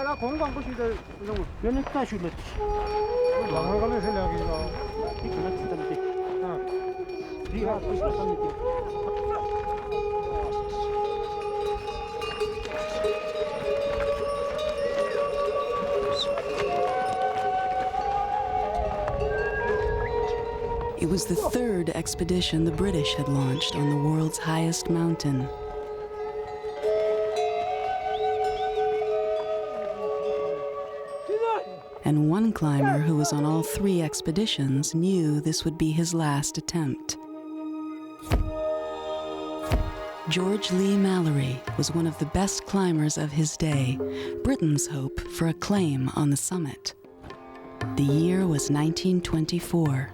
나 공간 보시들 이런 연타 슈르 망한 걸로 생각이나 이거 진짜 밑에 비가 부셨던 느낌. It was the third expedition the British had launched on the world's highest mountain. And one climber who was on all three expeditions knew this would be his last attempt. George Lee Mallory was one of the best climbers of his day, Britain's hope for a claim on the summit. The year was 1924.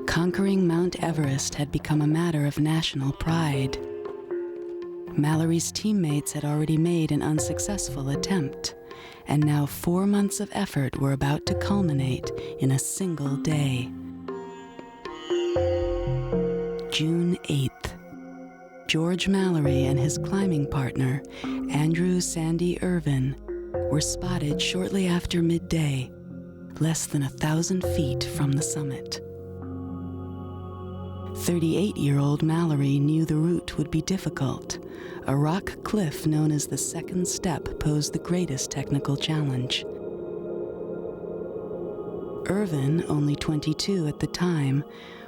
Conquering Mount Everest had become a matter of national pride. Mallory's teammates had already made an unsuccessful attempt, and now 4 months of effort were about to culminate in a single day. June 8th. George Mallory and his climbing partner, Andrew Sandy Irvin, were spotted shortly after midday, less than 1,000 feet from the summit. 38-year-old Mallory knew the route would be difficult. A rock cliff known as the second step posed the greatest technical challenge. Irvin, only 22 at the time,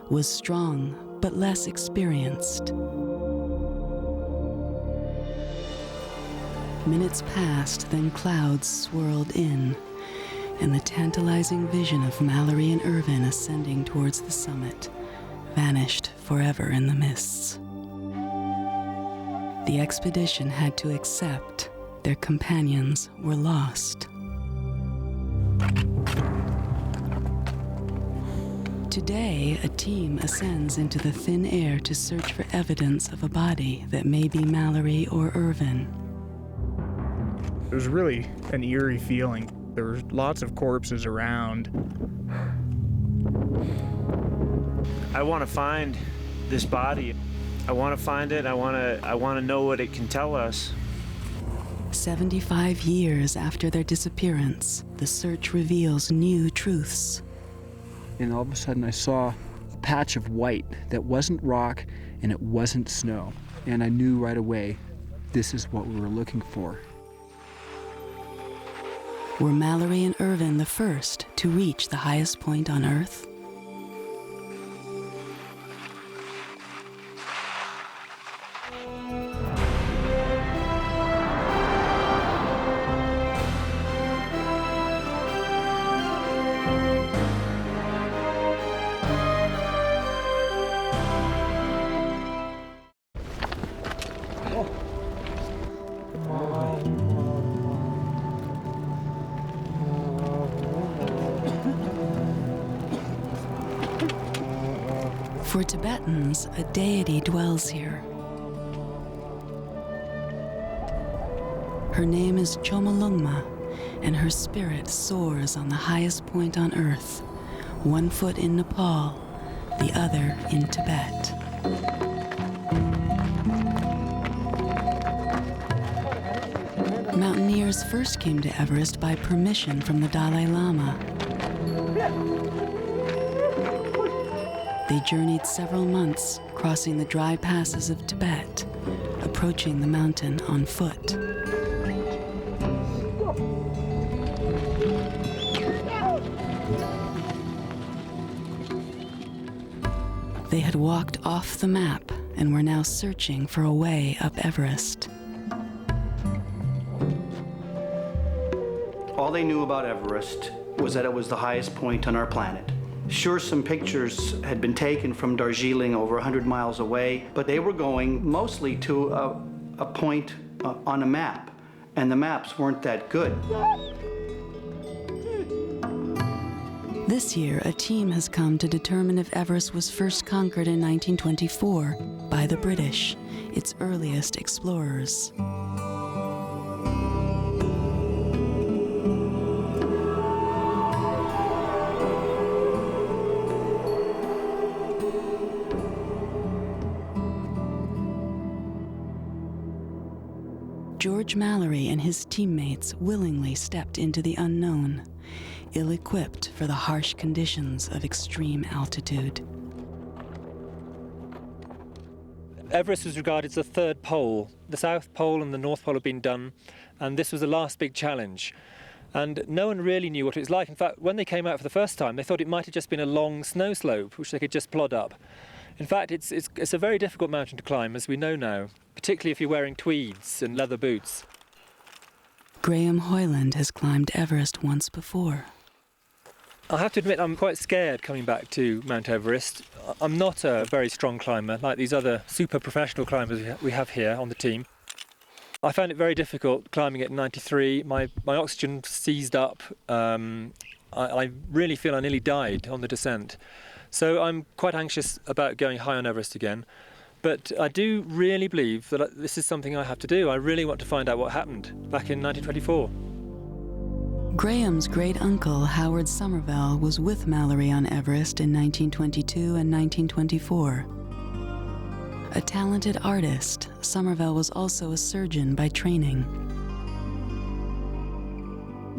was strong but less experienced. Minutes passed, then clouds swirled in, and the tantalizing vision of Mallory and Irvin ascending towards the summit vanished forever in the mists. The expedition had to accept their companions were lost. Today, a team ascends into the thin air to search for evidence of a body that may be Mallory or Irvin. It was really an eerie feeling. There were lots of corpses around. I want to find this body. I want to find it. I want to know what it can tell us. 75 years after their disappearance, the search reveals new truths. And all of a sudden I saw a patch of white that wasn't rock and it wasn't snow. And I knew right away this is what we were looking for. Were Mallory and Irvin the first to reach the highest point on Earth? For Tibetans, a deity dwells here. Her name is Chomolungma, and her spirit soars on the highest point on Earth, 1 foot in Nepal, the other in Tibet. Mountaineers first came to Everest by permission from the Dalai Lama. They journeyed several months, crossing the dry passes of Tibet, approaching the mountain on foot. They had walked off the map and were now searching for a way up Everest. All they knew about Everest was that it was the highest point on our planet. Sure, some pictures had been taken from Darjeeling over 100 miles away, but they were going mostly to a point on a map, and the maps weren't that good. This year, a team has come to determine if Everest was first conquered in 1924 by the British, its earliest explorers. George Mallory and his teammates willingly stepped into the unknown, ill-equipped for the harsh conditions of extreme altitude. Everest was regarded as the third pole. The South Pole and the North Pole had been done, and this was the last big challenge. And no one really knew what it was like. In fact, when they came out for the first time, they thought it might have just been a long snow slope, which they could just plod up. In fact, it's a very difficult mountain to climb, as we know now, particularly if you're wearing tweeds and leather boots. Graham Hoyland has climbed Everest once before. I have to admit I'm quite scared coming back to Mount Everest. I'm not a very strong climber like these other super professional climbers we have here on the team. I found it very difficult climbing at 93. My oxygen seized up. I really feel I nearly died on the descent. So I'm quite anxious about going high on Everest again. But I do really believe that this is something I have to do. I really want to find out what happened back in 1924. Graham's great-uncle, Howard Somervell, was with Mallory on Everest in 1922 and 1924. A talented artist, Somervell was also a surgeon by training.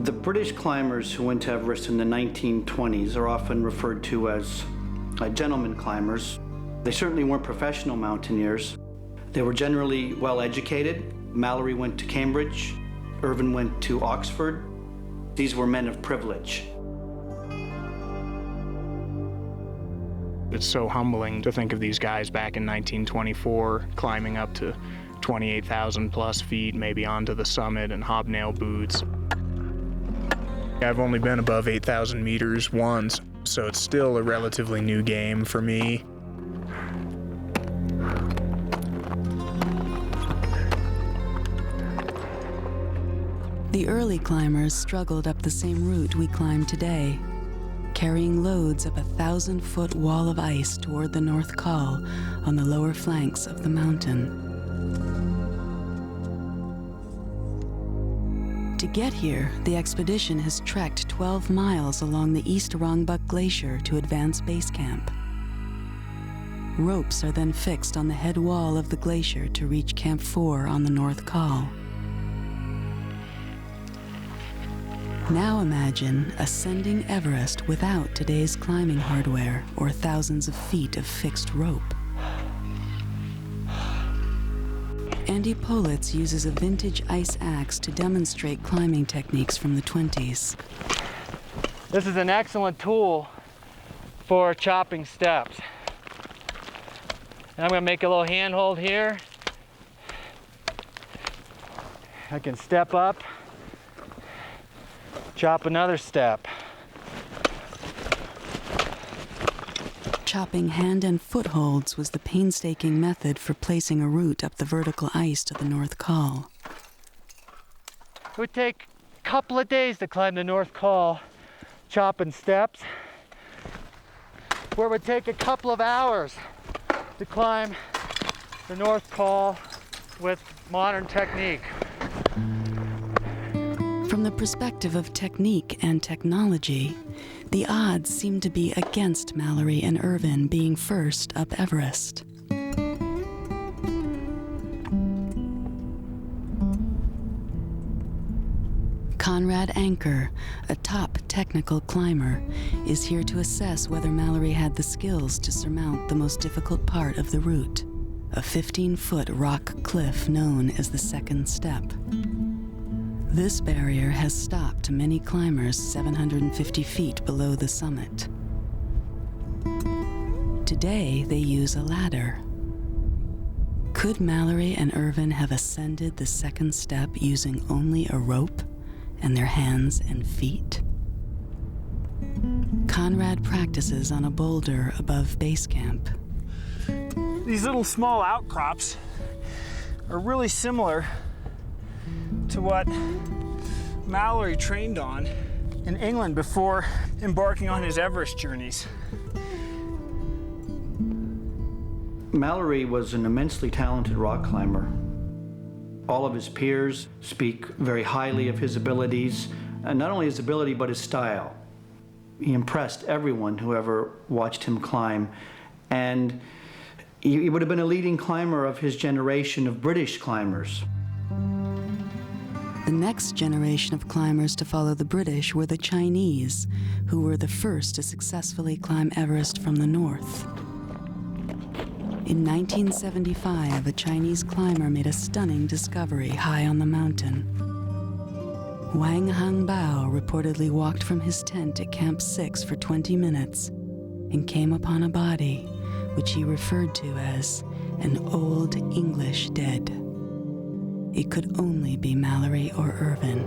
The British climbers who went to Everest in the 1920s are often referred to as gentlemen climbers. They certainly weren't professional mountaineers. They were generally well-educated. Mallory went to Cambridge. Irvine went to Oxford. These were men of privilege. It's so humbling to think of these guys back in 1924 climbing up to 28,000 plus feet, maybe onto the summit in hobnail boots. I've only been above 8,000 meters once, so it's still a relatively new game for me. The early climbers struggled up the same route we climb today, carrying loads up a 1,000-foot wall of ice toward the North Col on the lower flanks of the mountain. To get here, the expedition has trekked 12 miles along the East Rongbuk Glacier to advance base camp. Ropes are then fixed on the head wall of the glacier to reach Camp 4 on the North Col. Now imagine ascending Everest without today's climbing hardware or thousands of feet of fixed rope. Andy Politz uses a vintage ice axe to demonstrate climbing techniques from the 20s. This is an excellent tool for chopping steps. And I'm going to make a little handhold here. I can step up, chop another step. Chopping hand and footholds was the painstaking method for placing a route up the vertical ice to the North Col. It would take a couple of days to climb the North Col, chopping steps, where it would take a couple of hours to climb the North Col with modern technique. From the perspective of technique and technology, the odds seem to be against Mallory and Irvine being first up Everest. Conrad Anker, a top technical climber, is here to assess whether Mallory had the skills to surmount the most difficult part of the route, a 15-foot rock cliff known as the second step. This barrier has stopped many climbers 750 feet below the summit. Today, they use a ladder. Could Mallory and Irvine have ascended the second step using only a rope and their hands and feet? Conrad practices on a boulder above base camp. These little small outcrops are really similar to what Mallory trained on in England before embarking on his Everest journeys. Mallory was an immensely talented rock climber. All of his peers speak very highly of his abilities, and not only his ability, but his style. He impressed everyone who ever watched him climb, and he would have been a leading climber of his generation of British climbers. The next generation of climbers to follow the British were the Chinese, who were the first to successfully climb Everest from the north. In 1975, a Chinese climber made a stunning discovery high on the mountain. Wang Hangbao reportedly walked from his tent at Camp 6 for 20 minutes and came upon a body, which he referred to as an old English dead. It could only be Mallory or Irvin.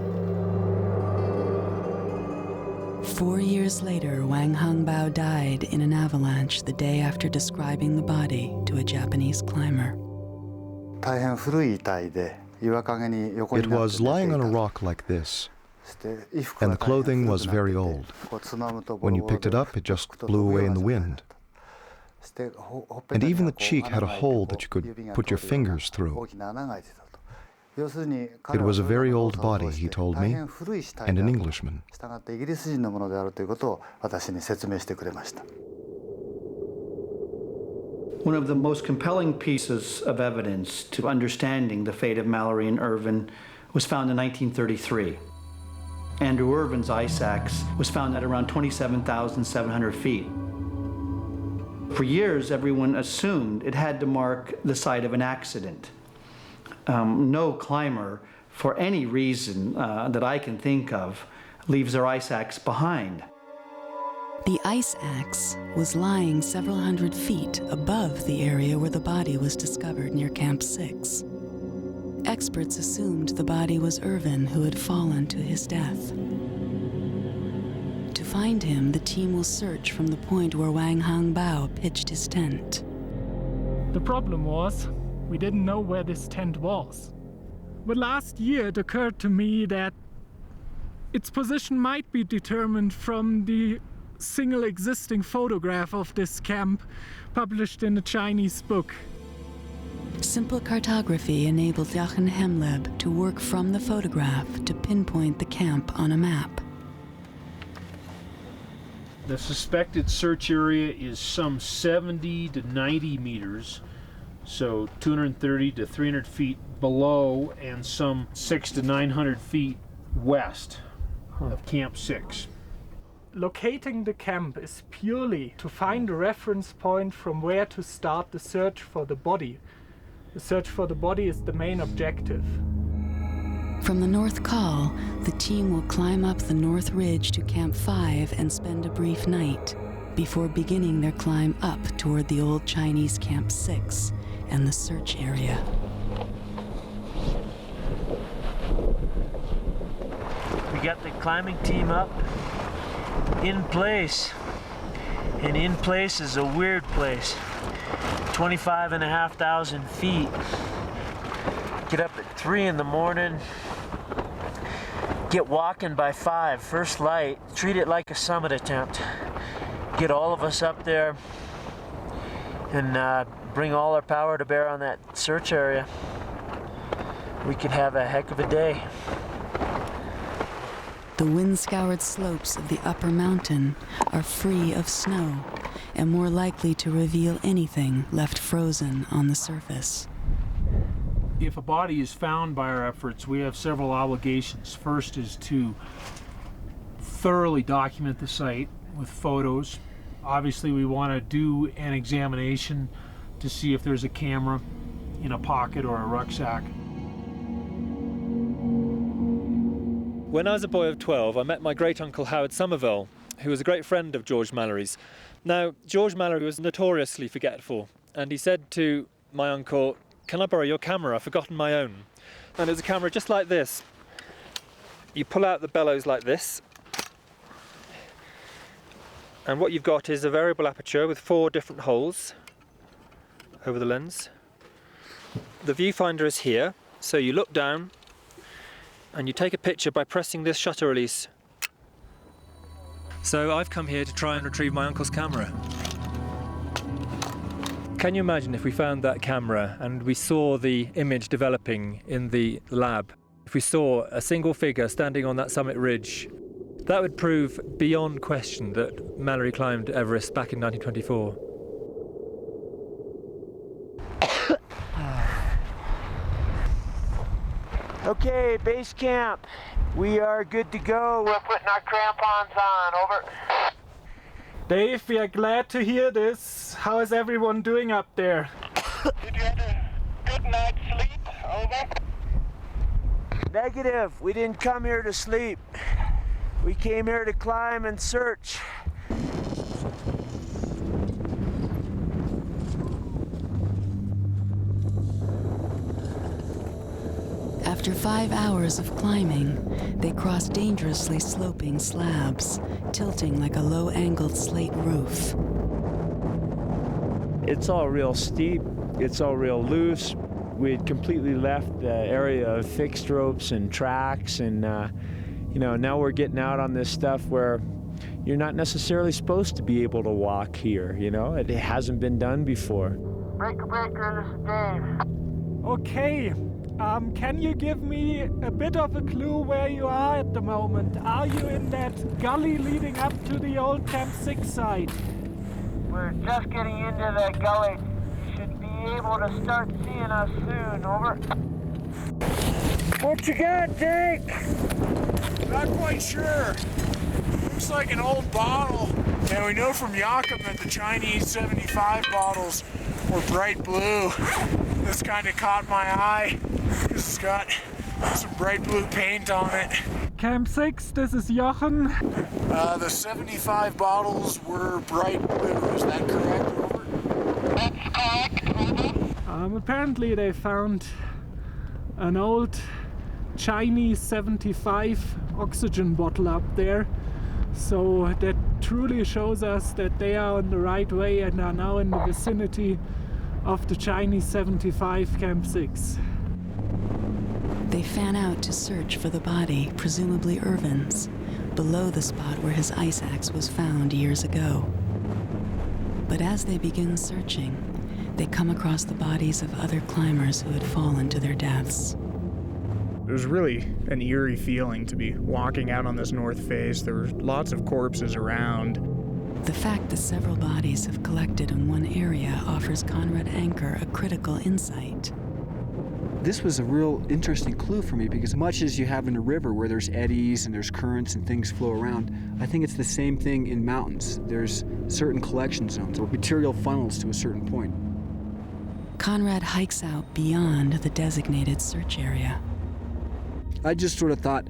4 years later, Wang Hangbao died in an avalanche the day after describing the body to a Japanese climber. It was lying on a rock like this, and the clothing was very old. When you picked it up, it just blew away in the wind. And even the cheek had a hole that you could put your fingers through. It was a very old body, he told me, and an Englishman. One of the most compelling pieces of evidence to understanding the fate of Mallory and Irvin was found in 1933. Andrew Irvin's ice axe was found at around 27,700 feet. For years, everyone assumed it had to mark the site of an accident. No climber, for any reason that I can think of, leaves their ice axe behind. The ice axe was lying several hundred feet above the area where the body was discovered near Camp 6. Experts assumed the body was Irvin who had fallen to his death. To find him, the team will search from the point where Wang Hangbao pitched his tent. The problem was, we didn't know where this tent was. But last year it occurred to me that its position might be determined from the single existing photograph of this camp published in a Chinese book. Simple cartography enabled Jochen Hemleb to work from the photograph to pinpoint the camp on a map. The suspected search area is some 70 to 90 meters, so 230 to 300 feet below and some 600 to 900 feet west of Camp 6. Locating the camp is purely to find a reference point from where to start the search for the body. The search for the body is the main objective. From the North Col, the team will climb up the North Ridge to Camp 5 and spend a brief night before beginning their climb up toward the old Chinese Camp 6 and the search area. We got the climbing team up in place, and in place is a weird place. 25,500 feet. Get up at 3 in the morning, get walking by 5, first light, treat it like a summit attempt. Get all of us up there and bring all our power to bear on that search area. We could have a heck of a day. The wind-scoured slopes of the upper mountain are free of snow and more likely to reveal anything left frozen on the surface. If a body is found by our efforts, we have several obligations. First is to thoroughly document the site with photos. Obviously, we want to do an examination to see if there's a camera in a pocket or a rucksack. When I was a boy of 12, I met my great-uncle Howard Somerville, who was a great friend of George Mallory's. Now, George Mallory was notoriously forgetful, and he said to my uncle, "Can I borrow your camera? I've forgotten my own." And it was a camera just like this. You pull out the bellows like this, and what you've got is a variable aperture with 4 different holes over the lens. The viewfinder is here, so you look down and you take a picture by pressing this shutter release. So I've come here to try and retrieve my uncle's camera. Can you imagine if we found that camera and we saw the image developing in the lab? If we saw a single figure standing on that summit ridge, that would prove beyond question that Mallory climbed Everest back in 1924. Okay, base camp. We are good to go. We're putting our crampons on, over. Dave, we are glad to hear this. How is everyone doing up there? Did you have a good night's sleep, over? Negative. We didn't come here to sleep. We came here to climb and search. After 5 hours of climbing, they crossed dangerously sloping slabs, tilting like a low-angled slate roof. It's all real steep. It's all real loose. We had completely left the area of fixed ropes and tracks, and now we're getting out on this stuff where you're not necessarily supposed to be able to walk here. It hasn't been done before. Breaker, this is Dave. Okay. Can you give me a bit of a clue where you are at the moment? Are you in that gully leading up to the old Camp 6 site? We're just getting into that gully. You should be able to start seeing us soon, over. What you got, Dick? Not quite sure. Looks like an old bottle. And we know from Yakum that the Chinese 75 bottles were bright blue. This kind of caught my eye. It's got some bright blue paint on it. Camp 6, this is Jochen. The 75 bottles were bright blue. Is that correct, over? That's correct, over. Apparently they found an old Chinese 75 oxygen bottle up there. So that truly shows us that they are on the right way and are now in the vicinity of the Chinese 75 Camp 6. They fan out to search for the body, presumably Irvin's, below the spot where his ice axe was found years ago. But as they begin searching, they come across the bodies of other climbers who had fallen to their deaths. It was really an eerie feeling to be walking out on this north face. There were lots of corpses around. The fact that several bodies have collected in one area offers Conrad Anker a critical insight. This was a real interesting clue for me because much as you have in a river where there's eddies and there's currents and things flow around, I think it's the same thing in mountains. There's certain collection zones or material funnels to a certain point. Conrad hikes out beyond the designated search area. I just sort of thought,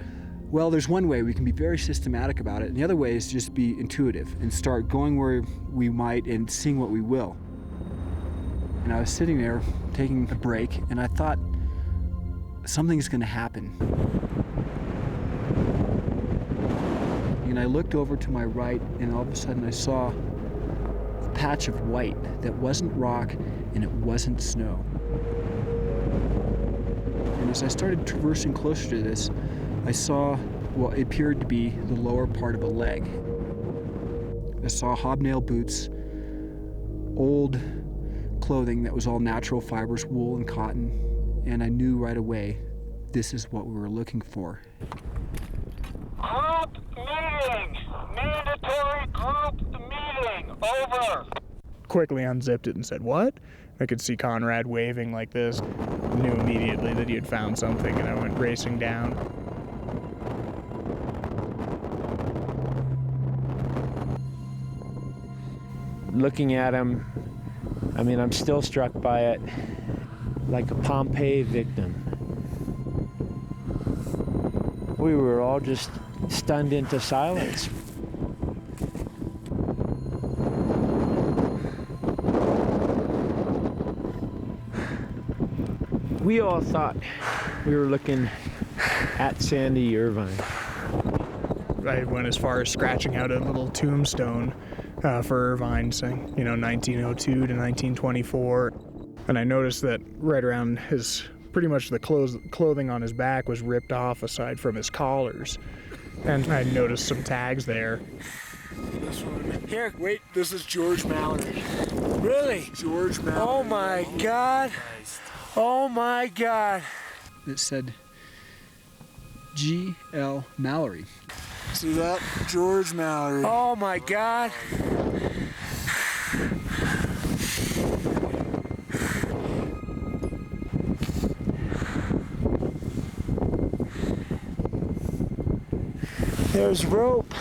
well, there's one way we can be very systematic about it, and the other way is just be intuitive and start going where we might and seeing what we will. And I was sitting there taking a break, and I thought, something's going to happen. And I looked over to my right, and all of a sudden I saw a patch of white that wasn't rock and it wasn't snow. And as I started traversing closer to this, I saw what appeared to be the lower part of a leg. I saw hobnail boots, old clothing that was all natural fibers, wool and cotton, and I knew right away this is what we were looking for. Group meeting! Mandatory group meeting! Over! Quickly unzipped it and said, "What?" I could see Conrad waving like this. Knew immediately that he had found something, and I went racing down. Looking at him, I'm still struck by it, like a Pompeii victim. We were all just stunned into silence. We all thought we were looking at Sandy Irvine. I went as far as scratching out a little tombstone for Irvine, saying, 1902 to 1924. And I noticed that right around pretty much the clothing on his back was ripped off aside from his collars. And I noticed some tags there. This one. Here, wait, this is George Mallory. Really? George Mallory. Oh my God. Oh my God. It said G.L. Mallory. See that? George Mallory. Oh my God. There's rope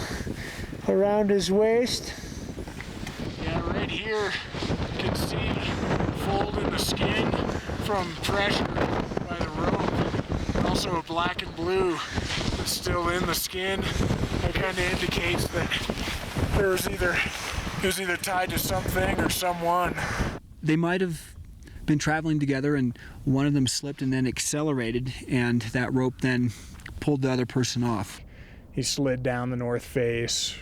around his waist. Yeah, right here you can see fold in the skin from pressure by the rope. Also a black and blue that's still in the skin. That kind of indicates that he was either tied to something or someone. They might have been traveling together and one of them slipped and then accelerated, and that rope then pulled the other person off. He slid down the north face,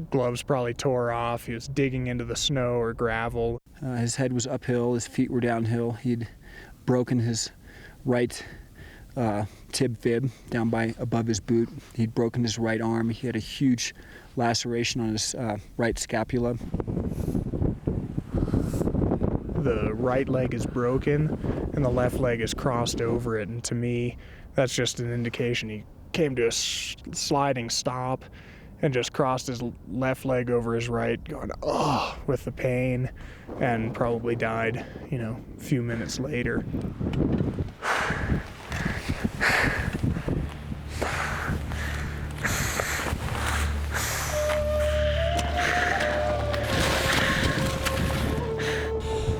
gloves probably tore off, he was digging into the snow or gravel. His head was uphill, his feet were downhill. He'd broken his right tib fib down by above his boot. He'd broken his right arm. He had a huge laceration on his right scapula. The right leg is broken and the left leg is crossed over it, and to me that's just an indication he came to a sliding stop and just crossed his left leg over his right, going oh with the pain, and probably died, a few minutes later.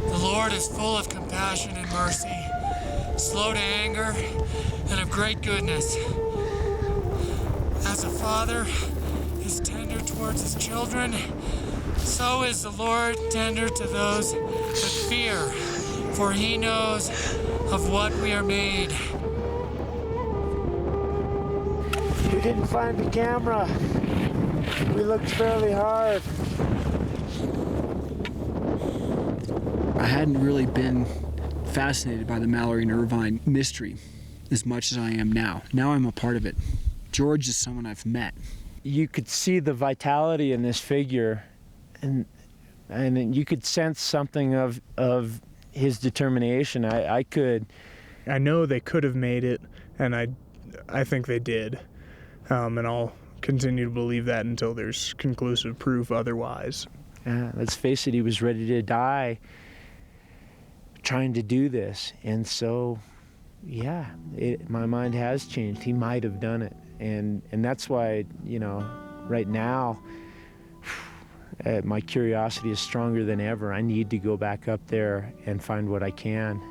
The Lord is full of compassion and mercy, slow to anger, and of great goodness. As a father is tender towards his children, so is the Lord tender to those that fear, for he knows of what we are made. We didn't find the camera. We looked fairly hard. I hadn't really been fascinated by the Mallory and Irvine mystery as much as I am now. Now I'm a part of it. George is someone I've met. You could see the vitality in this figure, and you could sense something of his determination. I know they could have made it, and I think they did. And I'll continue to believe that until there's conclusive proof otherwise. Let's face it, he was ready to die trying to do this. And so, yeah, my mind has changed. He might have done it. And that's why, right now, my curiosity is stronger than ever. I need to go back up there and find what I can.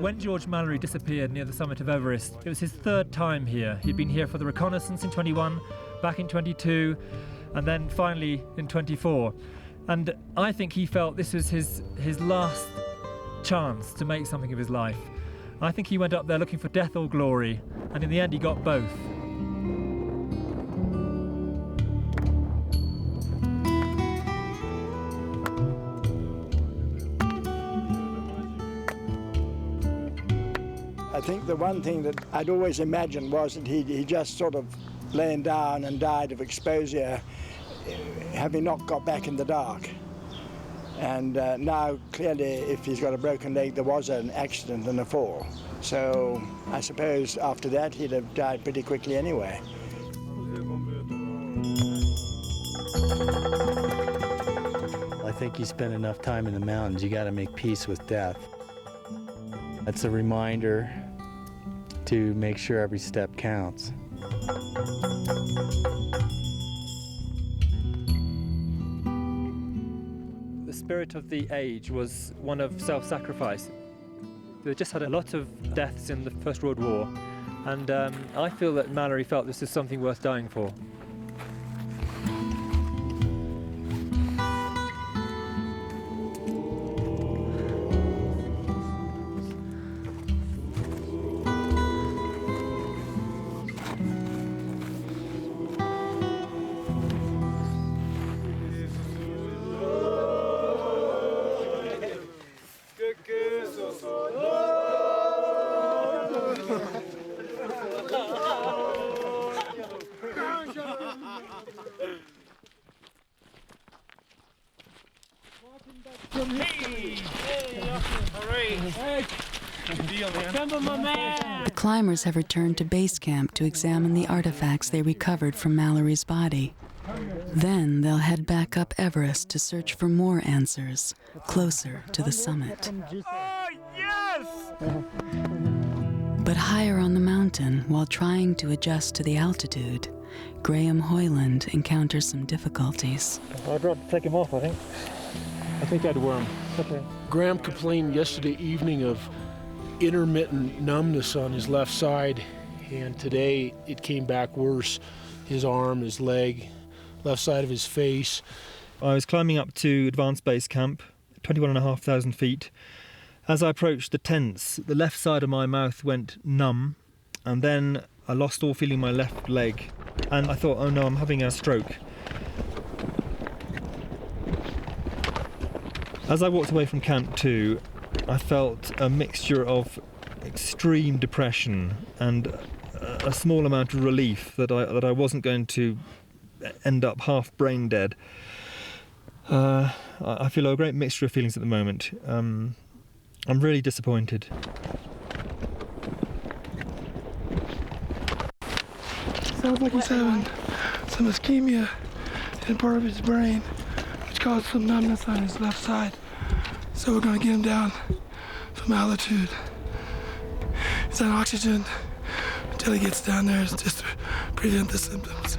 When George Mallory disappeared near the summit of Everest, it was his third time here. He'd been here for the reconnaissance in 21, back in 22, and then finally in 24. And I think he felt this was his last chance to make something of his life. I think he went up there looking for death or glory, and in the end he got both. I think the one thing that I'd always imagined was that he just sort of laid down and died of exposure, having not got back in the dark. And now, clearly, if he's got a broken leg, there was an accident and a fall. So I suppose after that, he'd have died pretty quickly anyway. I think you spend enough time in the mountains, you got to make peace with death. That's a reminder to make sure every step counts. The spirit of the age was one of self-sacrifice. They just had a lot of deaths in the First World War, and I feel that Mallory felt this is something worth dying for. The climbers have returned to base camp to examine the artifacts they recovered from Mallory's body. Then they'll head back up Everest to search for more answers, closer to the summit. Oh, yes! But higher on the mountain, while trying to adjust to the altitude, Graham Hoyland encounters some difficulties. I'd rather take him off, I think. I think I'd wear him. Okay. Graham complained yesterday evening of intermittent numbness on his left side, and today it came back worse. His arm, his leg, left side of his face. I was climbing up to Advanced Base Camp, 21,500 feet. As I approached the tents, the left side of my mouth went numb, and then I lost all feeling in my left leg, and I thought, oh no, I'm having a stroke. As I walked away from Camp 2, I felt a mixture of extreme depression and a small amount of relief that I wasn't going to end up half brain dead. I feel a great mixture of feelings at the moment. I'm really disappointed. Sounds like he's having some ischemia in part of his brain, which caused some numbness on his left side. So we're going to get him down from altitude. He's on oxygen until he gets down there, just to prevent the symptoms.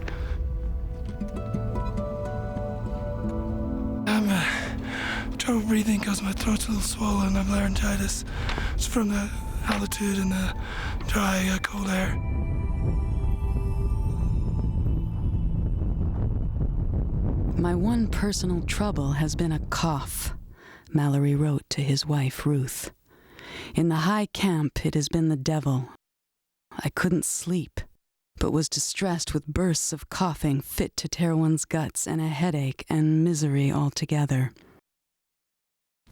I'm trouble breathing because my throat's a little swollen. I'm laryngitis. It's from the altitude and the dry, cold air. My one personal trouble has been a cough, Mallory wrote to his wife, Ruth. In the high camp, it has been the devil. I couldn't sleep, but was distressed with bursts of coughing fit to tear one's guts and a headache and misery altogether.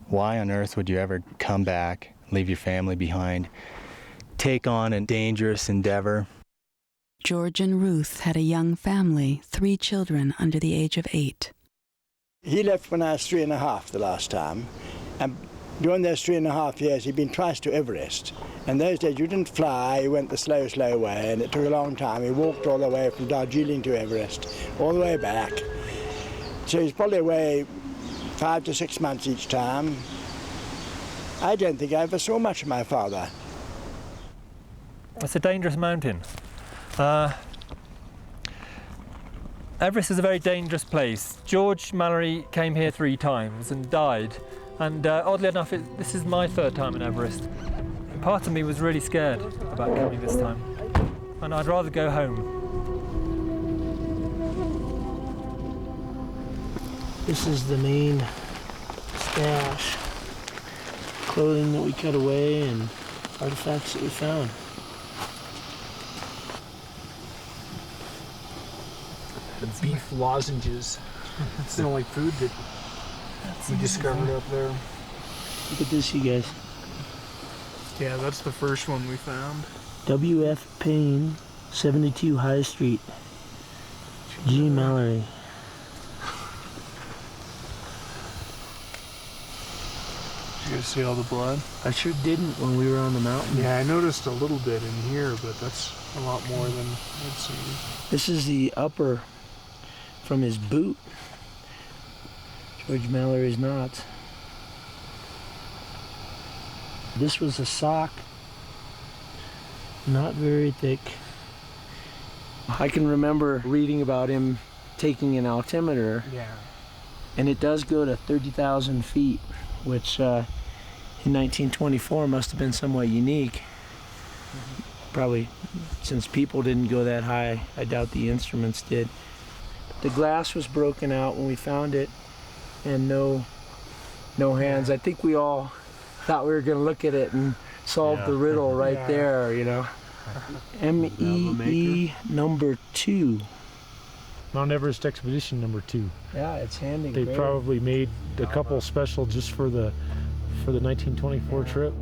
Why on earth would you ever come back, leave your family behind, take on a dangerous endeavor? George and Ruth had a young family, 3 children under the age of 8. He left when I was 3.5 the last time, and during those 3.5 years he'd been twice to Everest. And those days you didn't fly, you went the slow way, and it took a long time. He walked all the way from Darjeeling to Everest, all the way back. So he's probably away 5 to 6 months each time. I don't think I ever saw much of my father. It's a dangerous mountain. Everest is a very dangerous place. George Mallory came here 3 times and died, and oddly enough, this is my 3rd time in Everest. Part of me was really scared about coming this time, and I'd rather go home. This is the main stash. Clothing that we cut away and artifacts that we found. Beef lozenges. It's the only food that we discovered up there. Look at this, you guys. Yeah, that's the first one we found. W.F. Payne, 72 High Street. G. Mallory. Did you guys see all the blood? I sure didn't when we were on the mountain. Yeah, I noticed a little bit in here, but that's a lot more than I'd seen. This is the upper from his boot. George Mallory's knots. This was a sock, not very thick. I can remember reading about him taking an altimeter, and it does go to 30,000 feet, which in 1924 must have been somewhat unique. Probably since people didn't go that high, I doubt the instruments did. The glass was broken out when we found it, and no hands. I think we all thought we were going to look at it and solve the riddle right there, you know. MEE number 2. Mount Everest Expedition number 2. Yeah, it's handy. They probably made a couple special just for the 1924 trip.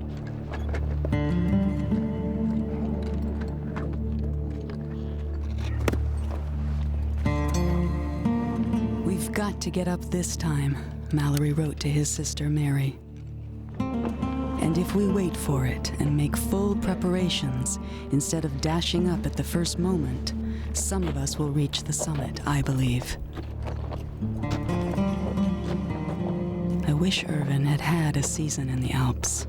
We've got to get up this time, Mallory wrote to his sister Mary. And if we wait for it and make full preparations instead of dashing up at the first moment, some of us will reach the summit, I believe. I wish Irvin had had a season in the Alps.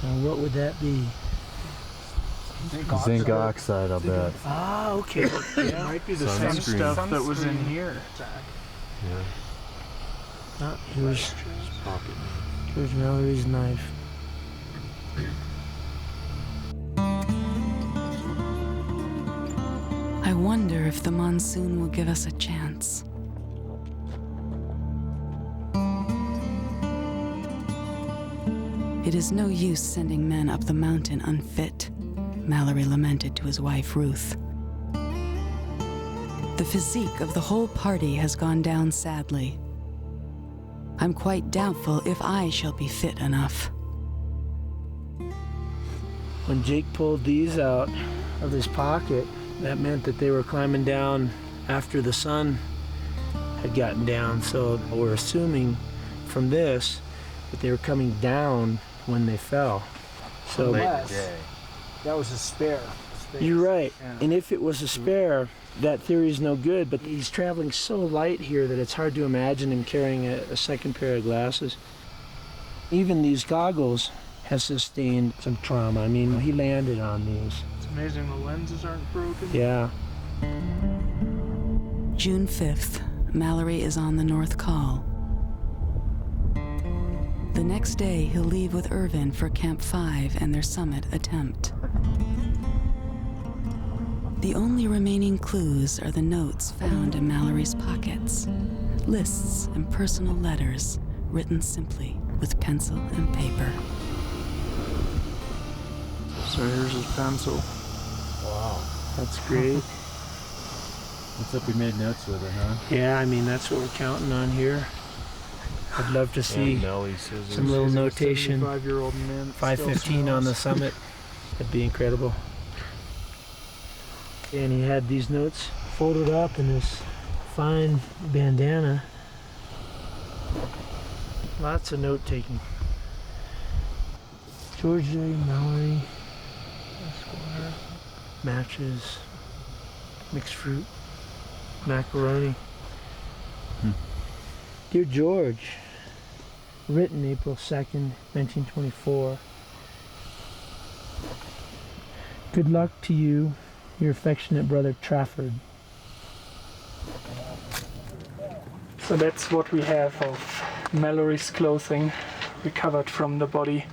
And what would that be? Zinc oxide, I'll bet. Ah, okay. It might be the same stuff that was in here. Yeah. Here's Mallory's knife. I wonder if the monsoon will give us a chance. It is no use sending men up the mountain unfit, Mallory lamented to his wife, Ruth. The physique of the whole party has gone down sadly. I'm quite doubtful if I shall be fit enough. When Jake pulled these out of his pocket, that meant that they were climbing down after the sun had gotten down. So we're assuming from this that they were coming down when they fell. So that was a spare. You're right. Yeah. And if it was a spare, that theory is no good, but he's traveling so light here that it's hard to imagine him carrying a second pair of glasses. Even these goggles have sustained some trauma. I mean, he landed on these. It's amazing the lenses aren't broken. Yeah. June 5th, Mallory is on the North Col. The next day, he'll leave with Irvin for Camp 5 and their summit attempt. The only remaining clues are the notes found in Mallory's pockets. Lists and personal letters written simply with pencil and paper. So here's his pencil. Wow. That's great. Looks like we made notes with it, huh? Yeah, I mean, that's what we're counting on here. I'd love to see some little notation. 75-year-old man. 5:15 on the summit. That'd be incredible. And he had these notes folded up in his fine bandana. Lots of note taking. George J. Mallory, Esquire, matches, mixed fruit, macaroni. Dear George, written April 2nd, 1924. Good luck to you, your affectionate brother Trafford. So that's what we have of Mallory's clothing recovered from the body.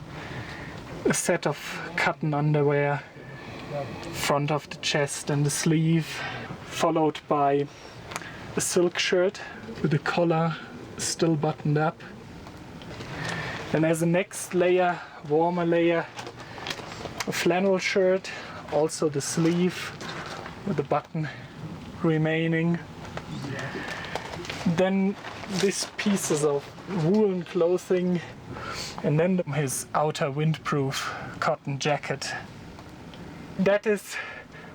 A set of cotton underwear, front of the chest and the sleeve, followed by a silk shirt with the collar still buttoned up. And as a next layer, warmer layer, a flannel shirt, also the sleeve with the button remaining. Then these pieces of woolen clothing, and then his outer windproof cotton jacket. That is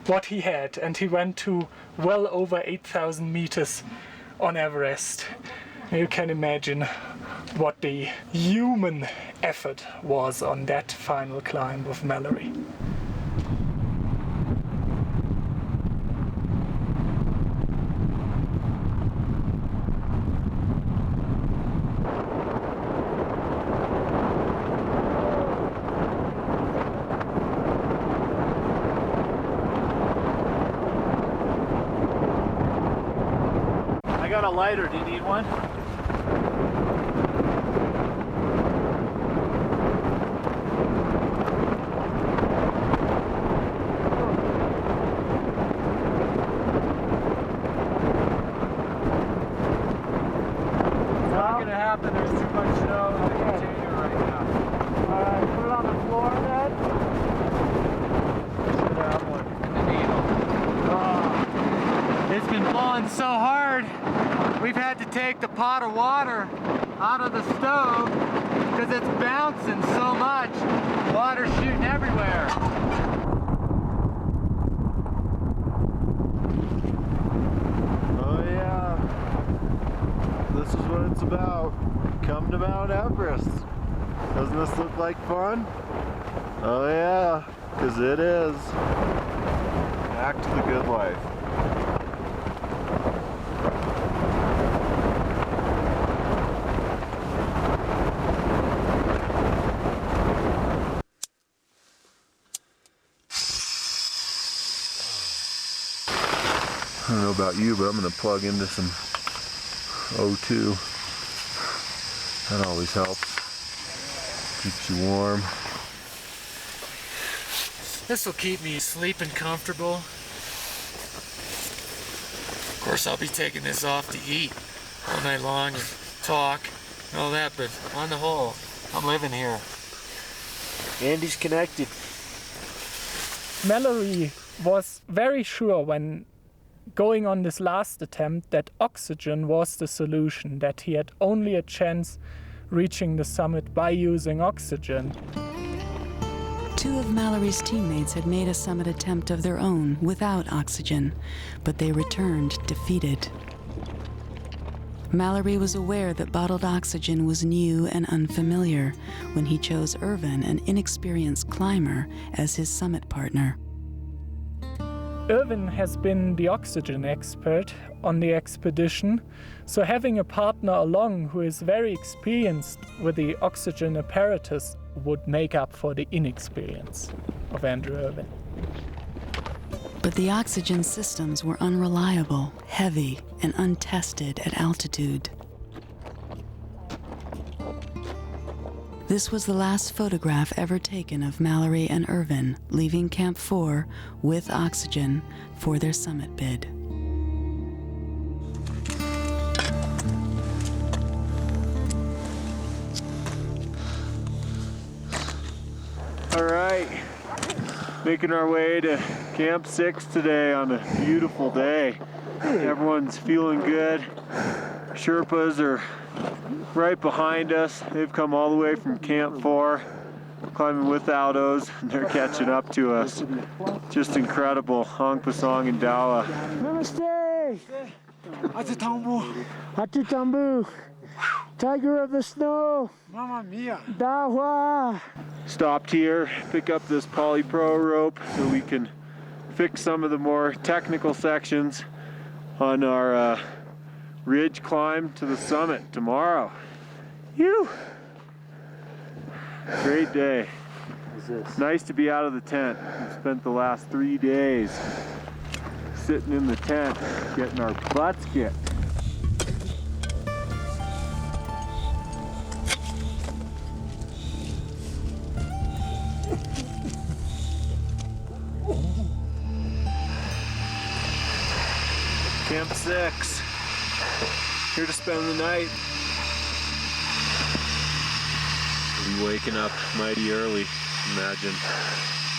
what he had, and he went to well over 8,000 meters on Everest. You can imagine what the human effort was on that final climb of Mallory. I got a lighter. Do you need one? It's not gonna happen. There's too much snow in the container right now. Alright, put it on the floor then. Should have one. The needle. Oh, it's been blowing so hard. We've had to take the pot of water out of the stove because it's bouncing so much. Water's shooting everywhere. Oh yeah. about come to Mount Everest. Doesn't this look like fun? Oh yeah, because it is. Back to the good life. I don't know about you, but I'm going to plug into some O2. That always helps. Keeps you warm. This will keep me sleeping comfortable. Of course, I'll be taking this off to eat all night long and talk and all that, but on the whole, I'm living here. Andy's connected. Mallory was very sure when going on this last attempt that oxygen was the solution, that he had only a chance reaching the summit by using oxygen. 2 of Mallory's teammates had made a summit attempt of their own without oxygen, but they returned defeated. Mallory was aware that bottled oxygen was new and unfamiliar when he chose Irvin, an inexperienced climber, as his summit partner. Irvin has been the oxygen expert on the expedition, so having a partner along who is very experienced with the oxygen apparatus would make up for the inexperience of Andrew Irvin. But the oxygen systems were unreliable, heavy, and untested at altitude. This was the last photograph ever taken of Mallory and Irvin leaving Camp 4 with oxygen for their summit bid. All right, making our way to Camp 6 today on a beautiful day. Everyone's feeling good. Sherpas are right behind us. They've come all the way from Camp 4, climbing with Aldos, and they're catching up to us. Just incredible. Hong Pasong and Dawa. Namaste! Atitambu! Tiger of the snow! Mamma mia! Dawa! Stopped here, pick up this polypro rope so we can fix some of the more technical sections on our ridge climb to the summit tomorrow. Phew! Great day. Nice to be out of the tent. We've spent the last 3 days sitting in the tent, getting our butts kicked. Camp 6. Here to spend the night. We'll be waking up mighty early. Imagine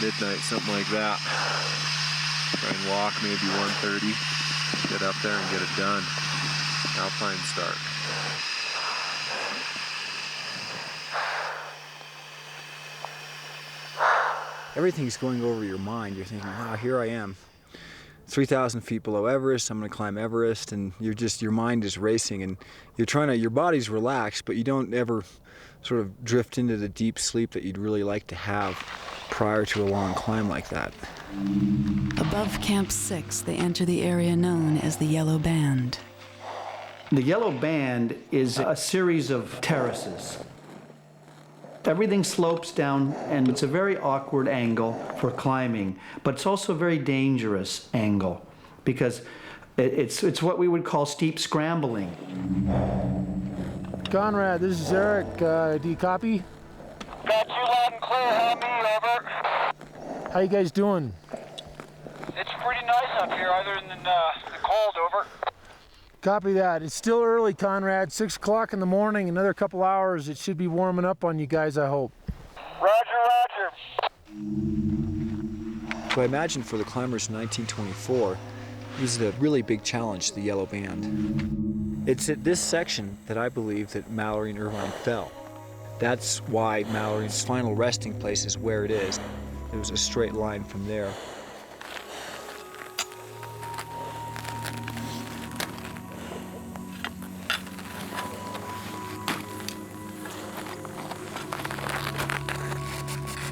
midnight, something like that. Try and walk maybe 1:30. Get up there and get it done. Alpine start. Everything's going over your mind. You're thinking, wow, here I am. 3,000 feet below Everest, I'm going to climb Everest, and your mind is racing, and your body's relaxed, but you don't ever sort of drift into the deep sleep that you'd really like to have prior to a long climb like that. Above Camp 6, they enter the area known as the Yellow Band. The Yellow Band is a series of terraces. Everything slopes down, and it's a very awkward angle for climbing, but it's also a very dangerous angle because it's what we would call steep scrambling. Conrad, this is Eric. Do you copy? Got you loud and clear, Hammy, over. How you guys doing? It's pretty nice up here, other than the cold, over. Copy that. It's still early, Conrad. 6 o'clock in the morning, another couple hours. It should be warming up on you guys, I hope. Roger, roger. So I imagine for the climbers in 1924, it was a really big challenge, the Yellow Band. It's at this section that I believe that Mallory and Irvine fell. That's why Mallory's final resting place is where it is. It was a straight line from there.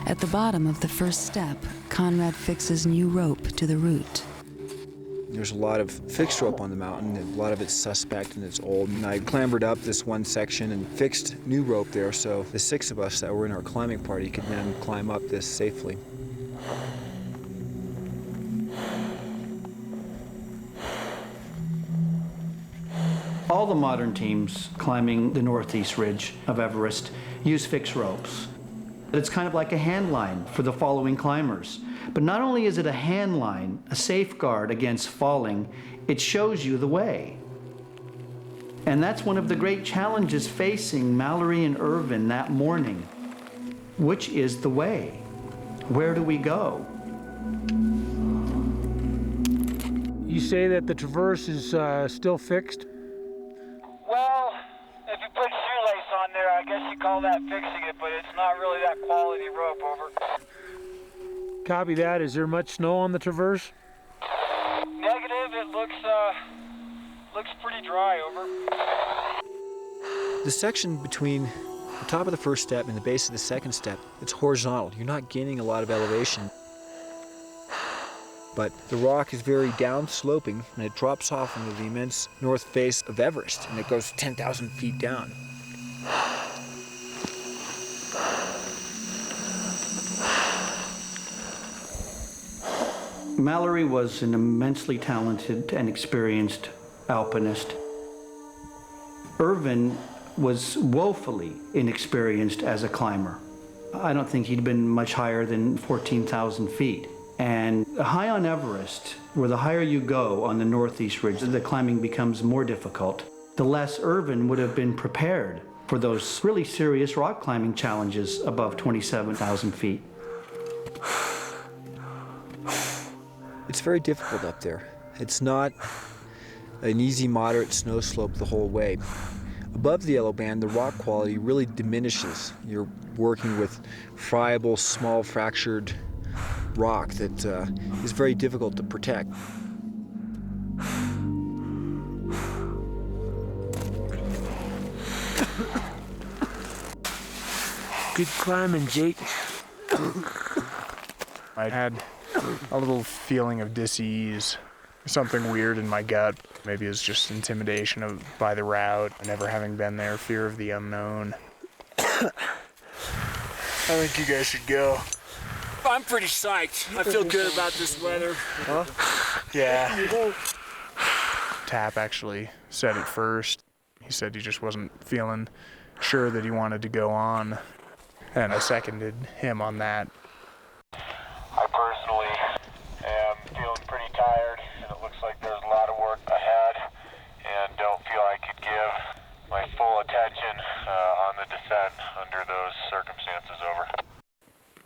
At the bottom of the first step, Conrad fixes new rope to the route. There's a lot of fixed rope on the mountain, and a lot of it's suspect and it's old. And I clambered up this one section and fixed new rope there so the 6 of us that were in our climbing party could then climb up this safely. All the modern teams climbing the northeast ridge of Everest use fixed ropes. It's kind of like a hand line for the following climbers. But not only is it a hand line, a safeguard against falling, it shows you the way. And that's one of the great challenges facing Mallory and Irvin that morning. Which is the way? Where do we go? You say that the traverse is still fixed? Well, if you put shoelace on there, I guess you call that fixing it, but it's not really that quality rope, over. Copy that. Is there much snow on the traverse? Negative. It looks pretty dry, over. The section between the top of the first step and the base of the second step, it's horizontal. You're not gaining a lot of elevation. But the rock is very down-sloping, and it drops off into the immense north face of Everest, and it goes 10,000 feet down. Mallory was an immensely talented and experienced alpinist. Irvin was woefully inexperienced as a climber. I don't think he'd been much higher than 14,000 feet. And high on Everest, where the higher you go on the northeast ridge, the climbing becomes more difficult. The less Irvin would have been prepared for those really serious rock climbing challenges above 27,000 feet. It's very difficult up there. It's not an easy, moderate snow slope the whole way. Above the yellow band, the rock quality really diminishes. You're working with friable, small, fractured rock that is very difficult to protect. Good climbing, Jake. I had a little feeling of dis-ease, something weird in my gut. Maybe it's just intimidation by the route, never having been there, fear of the unknown. I think you guys should go. I'm pretty psyched. I feel good about this weather. Huh? Yeah. Tap actually said it first. He said he just wasn't feeling sure that he wanted to go on, and I seconded him on that. I personally am feeling pretty tired, and it looks like there's a lot of work ahead, and don't feel I could give my full attention on the descent under those circumstances, over.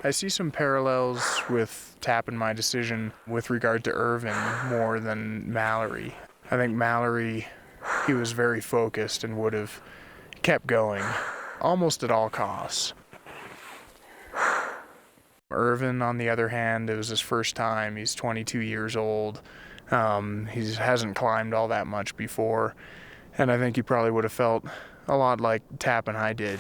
I see some parallels with Tap and my decision with regard to Irvin more than Mallory. I think Mallory, he was very focused and would have kept going almost at all costs. Irvin, on the other hand, it was his first time. He's 22 years old. He hasn't climbed all that much before, and I think he probably would have felt a lot like Tap and I did.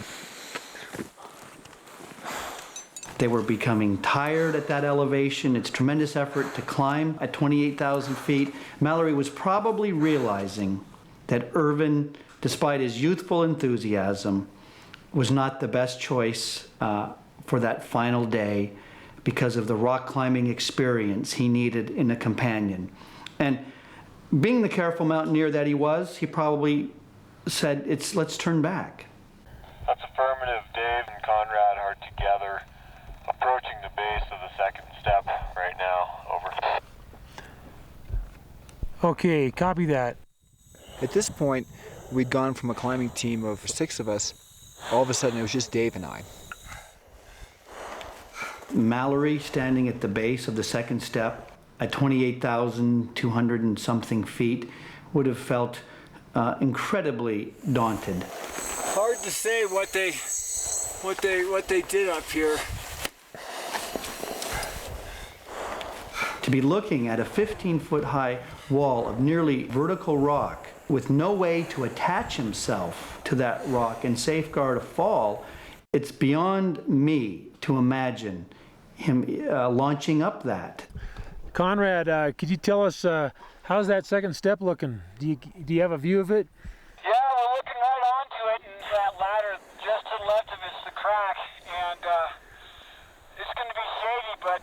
They were becoming tired at that elevation. It's tremendous effort to climb at 28,000 feet. Mallory was probably realizing that Irvin, despite his youthful enthusiasm, was not the best choice for that final day because of the rock climbing experience he needed in a companion. And being the careful mountaineer that he was, he probably said, let's turn back. That's affirmative. Dave and Conrad are together, approaching the base of the second step right now, over. Okay, copy that. At this point, we'd gone from a climbing team of 6 of us. All of a sudden, it was just Dave and I. Mallory, standing at the base of the second step at 28,200 and something feet, would have felt incredibly daunted. Hard to say what they did up here. To be looking at a 15-foot high wall of nearly vertical rock with no way to attach himself to that rock and safeguard a fall It's beyond me to imagine him launching up that. Conrad, could you tell us how's that second step looking? Do you have a view of it? Yeah, we're looking right onto it, and that ladder just to the left of it's the crack, and it's going to be shady, but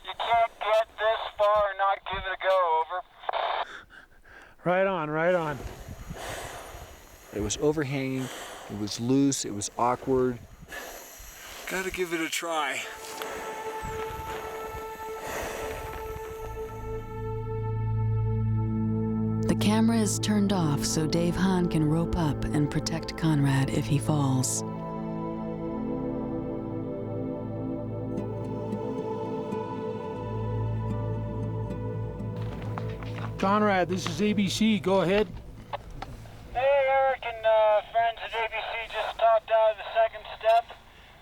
you can't get this far and not give it a go. Over. Right on, right on. It was overhanging, it was loose, it was awkward. Gotta give it a try. The camera is turned off so Dave Hahn can rope up and protect Conrad if he falls. Conrad, this is ABC. Go ahead. Hey, Eric and friends at ABC just topped out of the second step.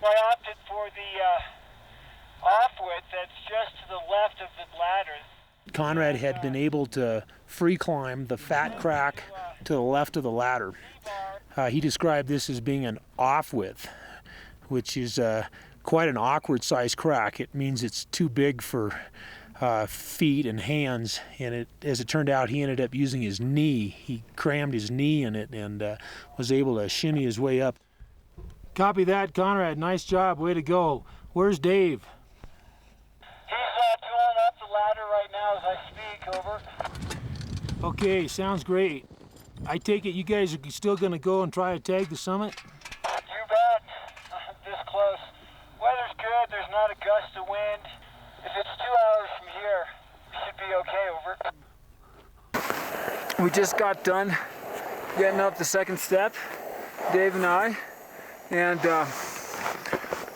I opted for the off-width that's just to the left of the ladder. Conrad had been able to free climb the fat crack to the left of the ladder. He described this as being an off-width, which is quite an awkward sized crack. It means it's too big for feet and hands, and as it turned out, he ended up using his knee. He crammed his knee in it and was able to shimmy his way up. Copy that, Conrad. Nice job. Way to go. Where's Dave? He's tooling up the ladder right now as I speak. Over. Okay, sounds great. I take it you guys are still going to go and try to tag the summit? You bet. This close. Weather's good. There's not a gust of wind. If it's 2 hours from here, we should be okay. Over. We just got done getting up the second step, Dave and I, and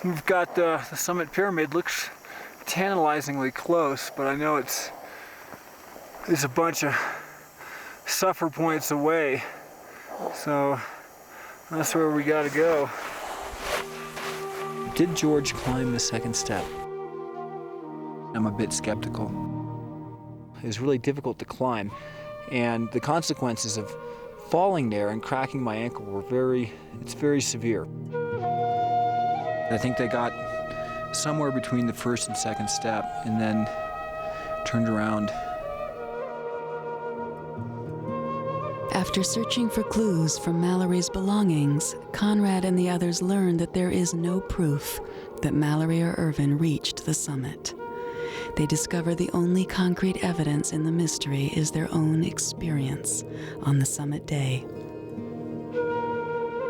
we've got the summit pyramid. Looks tantalizingly close, but I know it's a bunch of suffer points away, so that's where we gotta go. Did George climb the second step? I'm a bit skeptical. It's really difficult to climb, and the consequences of falling there and cracking my ankle were very severe. I think they got somewhere between the first and second step and then turned around. After searching for clues from Mallory's belongings, Conrad and the others learned that there is no proof that Mallory or Irvin reached the summit. They discover the only concrete evidence in the mystery is their own experience on the summit day.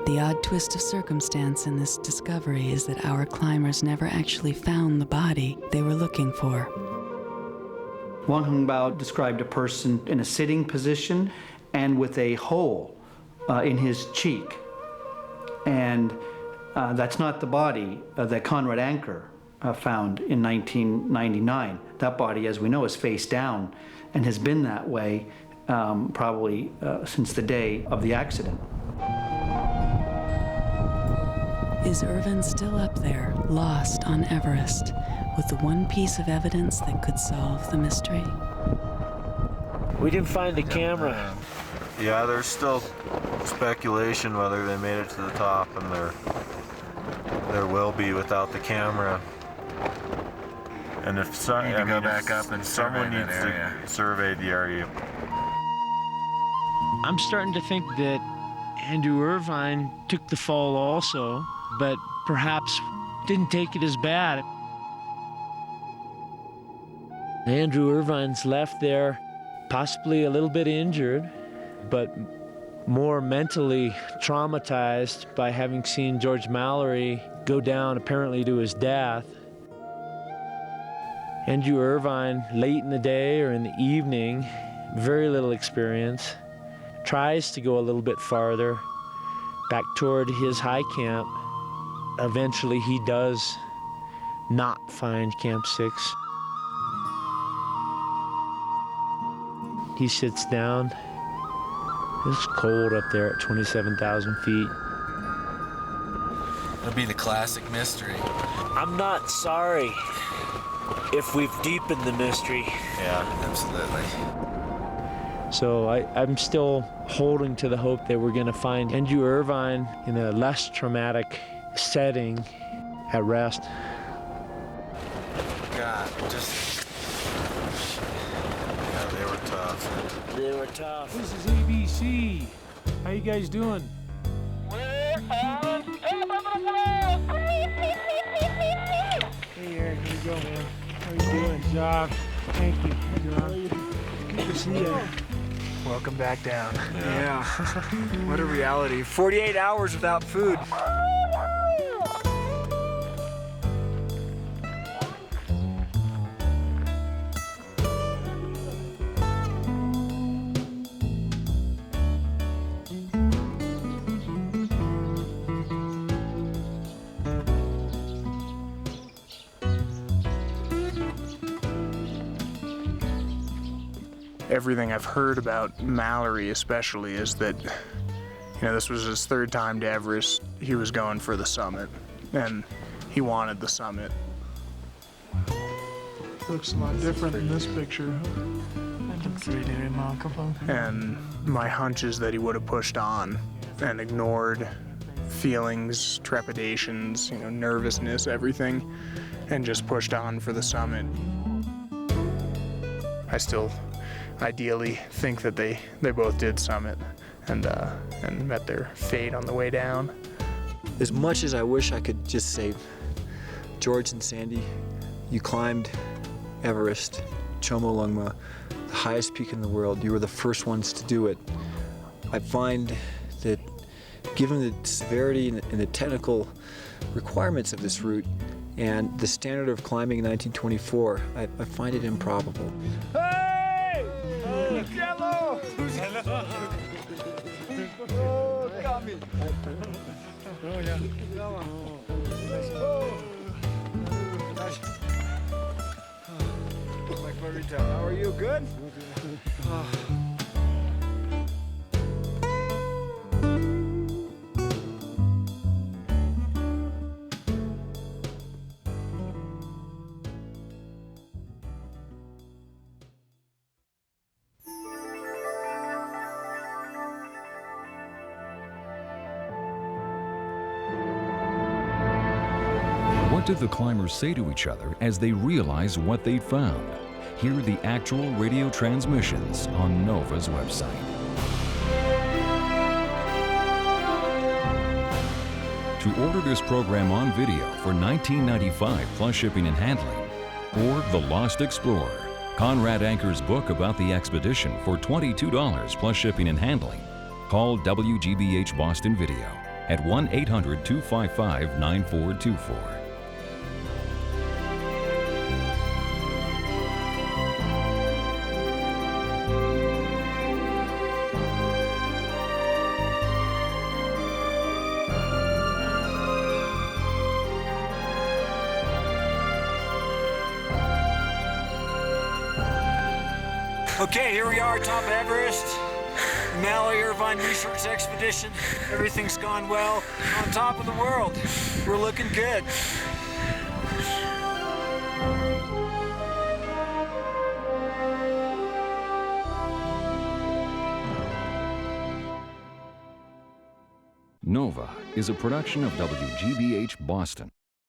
The odd twist of circumstance in this discovery is that our climbers never actually found the body they were looking for. Wang Hengbao described a person in a sitting position and with a hole in his cheek. And that's not the body that Conrad Anker found in 1999. That body, as we know, is face down and has been that way probably since the day of the accident. Is Irvin still up there, lost on Everest, with the one piece of evidence that could solve the mystery? We didn't find the camera. Yeah, there's still speculation whether they made it to the top, and there will be without the camera. And if someone needs to survey the area. I'm starting to think that Andrew Irvine took the fall also, but perhaps didn't take it as bad. Andrew Irvine's left there, possibly a little bit injured, but more mentally traumatized by having seen George Mallory go down apparently to his death. Andrew Irvine, late in the day or in the evening, very little experience, tries to go a little bit farther, back toward his high camp. Eventually he does not find Camp 6. He sits down. It's cold up there at 27,000 feet. It'll be the classic mystery. I'm not sorry if we've deepened the mystery. Yeah, absolutely. So I'm still holding to the hope that we're going to find Andrew Irvine in a less traumatic setting at rest. God, yeah, they were tough. They were tough. This is ABC. How you guys doing? We're on top of the world! Hey Eric, how you go, man? How you doing? Good job. Thank you. Good job. Good to see you. Welcome back down. Yeah. What a reality. 48 hours without food. Everything I've heard about Mallory especially is that, this was his third time to Everest. He was going for the summit, and he wanted the summit. Looks a lot different in this picture. That looks really remarkable. And my hunch is that he would have pushed on and ignored feelings, trepidations, nervousness, everything, and just pushed on for the summit. I still ideally think that they both did summit and met their fate on the way down. As much as I wish I could just say, George and Sandy, you climbed Everest, Chomolungma, the highest peak in the world. You were the first ones to do it. I find that given the severity and the technical requirements of this route and the standard of climbing in 1924, I find it improbable. Hey! Who's yellow? Who's yellow? Oh, got me. Oh, yeah. Oh. My favorite time. How are you? Good? Oh. What did the climbers say to each other as they realized what they'd found? Hear the actual radio transmissions on NOVA's website. To order this program on video for $19.95 plus shipping and handling, or The Lost Explorer, Conrad Anker's book about the expedition for $22 plus shipping and handling, call WGBH Boston Video at 1-800-255-9424. Okay, here we are, top of Everest. Mallory Irvine Research Expedition. Everything's gone well. On top of the world. We're looking good. NOVA is a production of WGBH Boston.